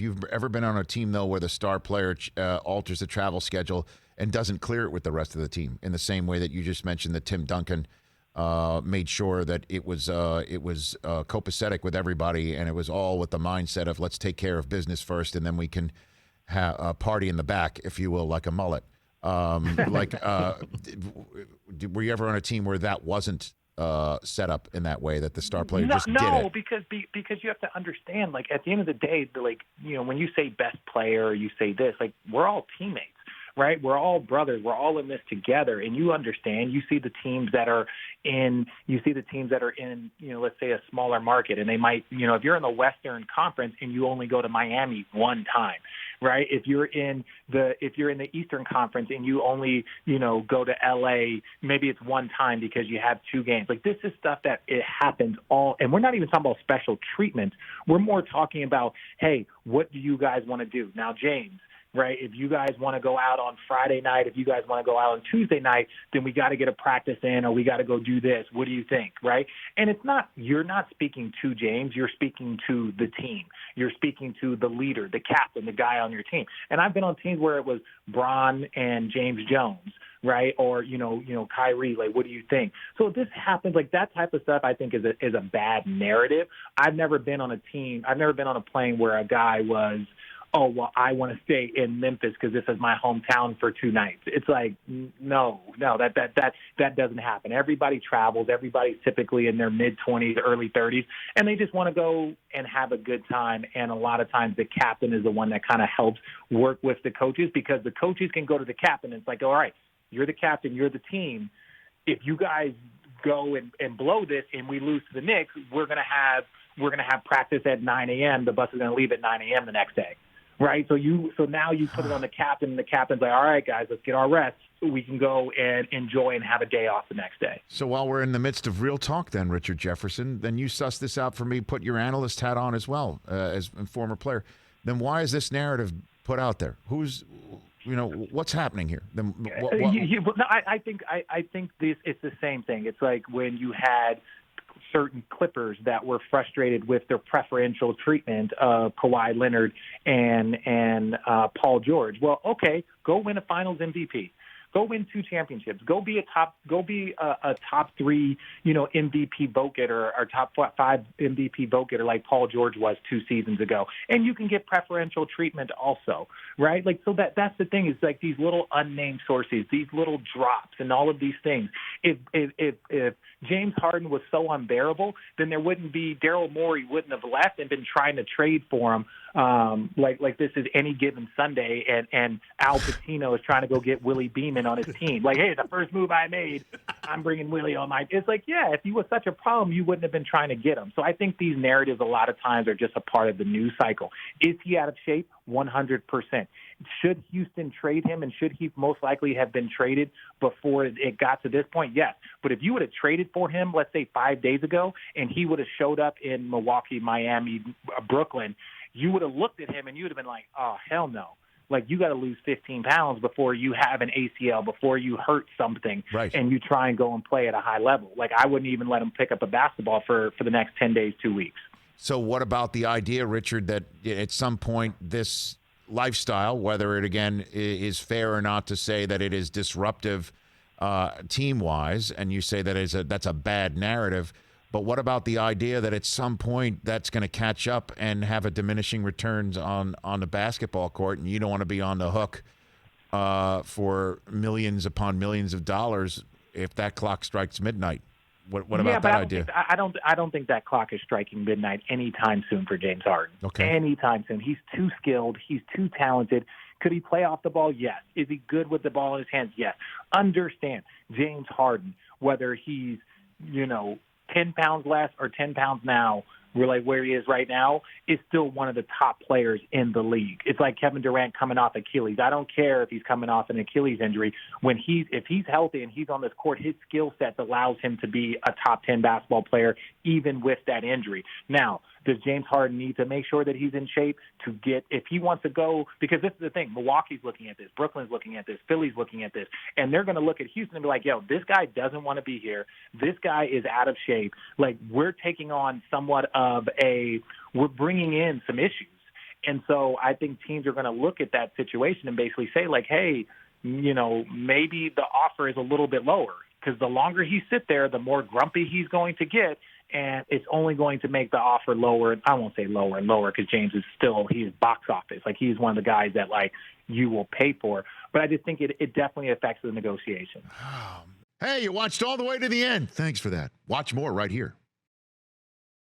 you've ever been on a team, though, where the star player alters the travel schedule and doesn't clear it with the rest of the team in the same way that you just mentioned that Tim Duncan made sure that it was copacetic with everybody, and it was all with the mindset of let's take care of business first, and then we can have a party in the back, if you will, like a mullet. Were you ever on a team where that wasn't set up in that way, that the star player just did it? No, because you have to understand, like, at the end of the day, when you say best player, or you say this, like, we're all teammates. Right? We're all brothers. We're all in this together. And you understand, you see the teams that are in, let's say a smaller market, and they might, if you're in the Western Conference and you only go to Miami one time, right? If you're in the Eastern Conference and you only, go to LA, maybe it's one time because you have two games. Like, this is stuff that it happens all, and we're not even talking about special treatment. We're more talking about, hey, what do you guys want to do? Now, James, right, if you guys want to go out on Friday night, if you guys want to go out on Tuesday night, then we got to get a practice in, or we got to go do this. What do you think, right? And you're not speaking to James. You're speaking to the team. You're speaking to the leader, the captain, the guy on your team. And I've been on teams where it was Bron and James Jones, right? Or, Kyrie, like, what do you think? So this happens, like, that type of stuff I think is a bad narrative. I've never been on a plane where a guy was, oh, well, I want to stay in Memphis because this is my hometown for 2 nights. It's like, no, that doesn't happen. Everybody travels. Everybody's typically in their mid-20s, early 30s, and they just want to go and have a good time. And a lot of times the captain is the one that kind of helps work with the coaches, because the coaches can go to the captain and it's like, all right, you're the captain, you're the team. If you guys go and blow this and we lose to the Knicks, we're gonna have practice at 9 a.m. The bus is going to leave at 9 a.m. the next day. Right, so now you put it on the captain, and the captain's like, all right, guys, let's get our rest so we can go and enjoy and have a day off the next day. So while we're in the midst of real talk then, Richard Jefferson, then you suss this out for me, put your analyst hat on as well, as a former player. Then why is this narrative put out there? What's happening here? Then I think it's the same thing. It's like when you had certain Clippers that were frustrated with their preferential treatment of Kawhi Leonard and Paul George. Well, okay, go win a Finals MVP. Go win 2 championships. Go be a top 3, MVP vote getter, or top 5 MVP vote getter like Paul George was 2 seasons ago. And you can get preferential treatment also, right? Like, so that's the thing, is like these little unnamed sources, these little drops, and all of these things. If James Harden was so unbearable, then there wouldn't be, Daryl Morey wouldn't have left and been trying to trade for him. Like this is Any Given Sunday, and Al Pacino is trying to go get Willie Beeman on his team. Like, hey, the first move I made, I'm bringing Willie on my. It's like, yeah, if he was such a problem, you wouldn't have been trying to get him. So I think these narratives a lot of times are just a part of the news cycle. Is he out of shape? 100%. Should Houston trade him, and should he most likely have been traded before it got to this point? Yes. But if you would have traded for him, let's say 5 days ago, and he would have showed up in Milwaukee, Miami, Brooklyn, you would have looked at him and you would have been like, oh, hell no. Like, you got to lose 15 pounds before you have an ACL, before you hurt something, right, and you try and go and play at a high level. Like, I wouldn't even let him pick up a basketball for the next 10 days, 2 weeks. So what about the idea, Richard, that at some point this lifestyle, whether it, again, is fair or not to say that it is disruptive team-wise, and you say that that's a bad narrative, but what about the idea that at some point that's going to catch up and have a diminishing returns on the basketball court, and you don't want to be on the hook for millions upon millions of dollars if that clock strikes midnight? What about that idea? I don't think that clock is striking midnight anytime soon for James Harden. Okay. Anytime soon. He's too skilled. He's too talented. Could he play off the ball? Yes. Is he good with the ball in his hands? Yes. Understand, James Harden, whether he's, 10 pounds less or 10 pounds now, really where he is right now, is still one of the top players in the league. It's like Kevin Durant coming off Achilles. I don't care if he's coming off an Achilles injury. If he's healthy and he's on this court, his skill set allows him to be a top 10 basketball player even with that injury. Now, does James Harden need to make sure that he's in shape to get, if he wants to go, because this is the thing, Milwaukee's looking at this, Brooklyn's looking at this, Philly's looking at this, and they're going to look at Houston and be like, yo, this guy doesn't want to be here. This guy is out of shape. Like, we're taking on somewhat of we're bringing in some issues. And so I think teams are going to look at that situation and basically say, like, hey, maybe the offer is a little bit lower, because the longer he sits there, the more grumpy he's going to get, and it's only going to make the offer lower. I won't say lower and lower, because James is he's box office. Like, he's one of the guys that, like, you will pay for. But I just think it definitely affects the negotiation. Hey, you watched all the way to the end. Thanks for that. Watch more right here.